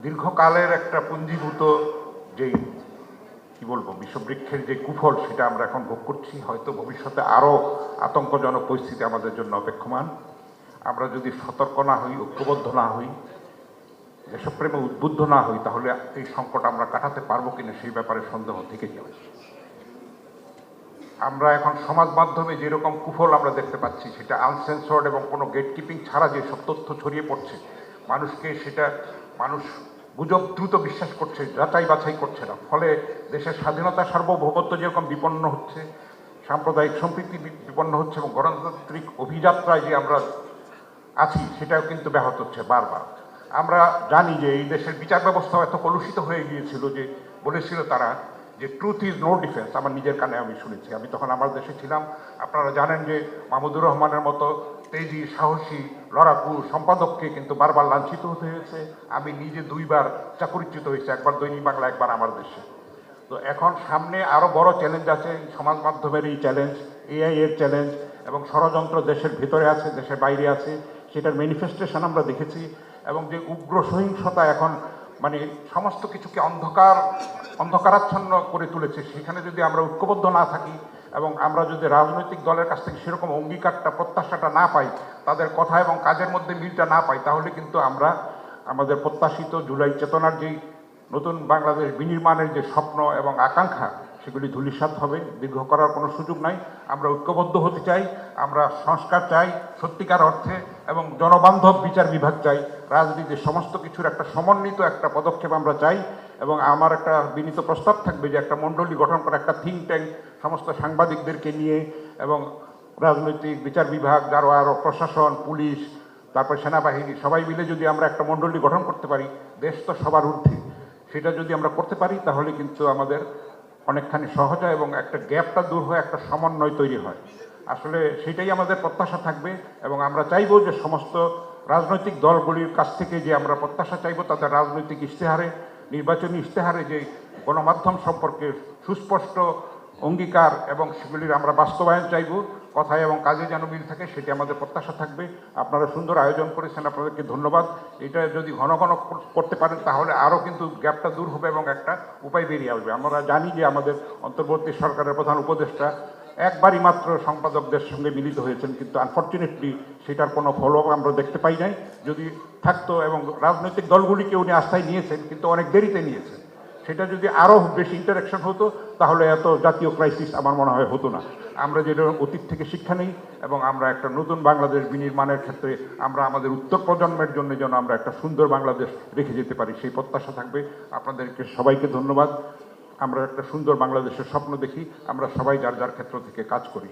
দীর্ঘকালের একটা পুঞ্জীভূত যেই কি বলবো বিষবৃক্ষের যে কুফল সেটা আমরা এখন ভোগ করছি। হয়তো ভবিষ্যতে আরও আতঙ্কজনক পরিস্থিতি আমাদের জন্য অপেক্ষমান। আমরা যদি সতর্ক না হই, ঐক্যবদ্ধ না হই, দেশপ্রেমে উদ্বুদ্ধ না হই, তাহলে এই সংকট আমরা কাটাতে পারবো কিনা সেই ব্যাপারে সন্দেহ থেকে যাবে। আমরা এখন সমাজ মাধ্যমে যেরকম কুফল আমরা দেখতে পাচ্ছি, সেটা আনসেন্সর্ড এবং কোনো গেট কিপিং ছাড়া যে সব তথ্য ছড়িয়ে পড়ছে, মানুষ গুজব দ্রুত বিশ্বাস করছে, যাচাই বাছাই করছে না। ফলে দেশের স্বাধীনতা সার্বভৌমত্ব যেরকম বিপন্ন হচ্ছে, সাম্প্রদায়িক সম্প্রীতি বিপন্ন হচ্ছে এবং গণতান্ত্রিক অভিযাত্রায় যে আমরা আছি সেটাও কিন্তু ব্যাহত হচ্ছে বারবার। আমরা জানি যে এই দেশের বিচার ব্যবস্থাও এত কলুষিত হয়ে গিয়েছিল যে বলেছিল তারা যে ট্রুথ ইজ নো ডিফেন্স। আমার নিজের কানে আমি শুনেছি, আমি তখন আমার দেশে ছিলাম। আপনারা জানেন যে মাহমুদুর রহমানের মতো তেজি, সাহসী, লড়াকু সম্পাদককে কিন্তু বারবার লাঞ্ছিত হতে হয়েছে। আমি নিজে 2বার চাকরিচ্যুত হয়েছি, একবার দৈনিক বাংলা, একবার আমার দেশে। তো এখন সামনে আরও বড় চ্যালেঞ্জ আছে, সমাজ মাধ্যমের এই চ্যালেঞ্জ, এআই এর চ্যালেঞ্জ এবং ষড়যন্ত্র দেশের ভেতরে আছে, দেশের বাইরে আছে, সেটার ম্যানিফেস্টেশন আমরা দেখেছি। এবং যে উগ্র সহিংসতা এখন মানে সমস্ত কিছুকে অন্ধকারাচ্ছন্ন করে তুলেছে, সেখানে যদি আমরা ঐক্যবদ্ধ না থাকি এবং আমরা যদি রাজনৈতিক দলের কাছ থেকে সেরকম অঙ্গীকারটা, প্রত্যাশাটা না পাই, তাদের কথা এবং কাজের মধ্যে মিলটা না পাই, তাহলে কিন্তু আমরা আমাদের প্রত্যাশিত জুলাই চেতনার যেই নতুন বাংলাদেশ বিনির্মাণের যে স্বপ্ন এবং আকাঙ্ক্ষা, সেগুলি ধূলিসাৎ হবে। দীর্ঘ করার কোনো সুযোগ নাই। আমরা ঐক্যবদ্ধ হতে চাই, আমরা সংস্কার চাই সত্যিকার অর্থে এবং জনবান্ধব বিচার বিভাগ চাই। রাজনীতির সমস্ত কিছুর একটা সমন্বিত একটা পদক্ষেপ আমরা চাই। এবং আমার একটা বিনীত প্রস্তাব থাকবে যে একটা মণ্ডলী গঠন করা, একটা থিঙ্ক ট্যাঙ্ক সমস্ত সাংবাদিকদেরকে নিয়ে এবং রাজনৈতিক বিচার বিভাগ, আরও প্রশাসন, পুলিশ, তারপর সেনাবাহিনী, সবাই মিলে যদি আমরা একটা মণ্ডলী গঠন করতে পারি, দেশ তো সবার ঊর্ধ্বে, সেটা যদি আমরা করতে পারি তাহলে কিন্তু আমাদের অনেকখানি সহজ হয় এবং একটা গ্যাপটা দূর হয়ে একটা সমন্বয় তৈরি হয়। আসলে সেটাই আমাদের প্রত্যাশা থাকবে এবং আমরা চাইবো যে সমস্ত রাজনৈতিক দলগুলির কাছ থেকে যে আমরা প্রত্যাশা চাইবো, তাদের রাজনৈতিক ইশতেহারে, নির্বাচনী ইশতেহারে যে গণমাধ্যম সম্পর্কে সুস্পষ্ট অঙ্গীকার এবং সেগুলির আমরা বাস্তবায়ন চাইব, কথায় এবং কাজে যেন মিল থাকে, সেটি আমাদের প্রত্যাশা থাকবে। আপনারা সুন্দর আয়োজন করেছেন, আপনাদেরকে ধন্যবাদ। এটা যদি ঘন ঘন করতে পারেন তাহলে আরও কিন্তু গ্যাপটা দূর হবে এবং একটা উপায় বেরিয়ে আসবে। আমরা জানি যে আমাদের অন্তর্বর্তী সরকারের প্রধান উপদেষ্টা একবারই মাত্র সম্পাদকদের সঙ্গে মিলিত হয়েছেন, কিন্তু আনফর্চুনেটলি সেটার কোনো ফলো আমরা দেখতে পাই নাই। যদি থাকতো এবং রাজনৈতিক দলগুলিকে উনি আস্থায় নিয়েছেন, কিন্তু অনেক দেরিতে নিয়েছেন, সেটা যদি আরও বেশি ইন্টারাকশন হতো তাহলে এত জাতীয় ক্রাইসিস আমার মনে হয় হতো না। আমরা যেটা অতীত থেকে শিক্ষা নিই এবং আমরা একটা নতুন বাংলাদেশ বিনির্মাণের ক্ষেত্রে আমরা আমাদের উত্তর প্রজন্মের জন্য যেন আমরা একটা সুন্দর বাংলাদেশ রেখে যেতে পারি, সেই প্রত্যাশা থাকবে। আপনাদেরকে সবাইকে ধন্যবাদ। আমরা একটা সুন্দর বাংলাদেশের স্বপ্ন দেখি, আমরা সবাই যার যার ক্ষেত্র থেকে কাজ করি।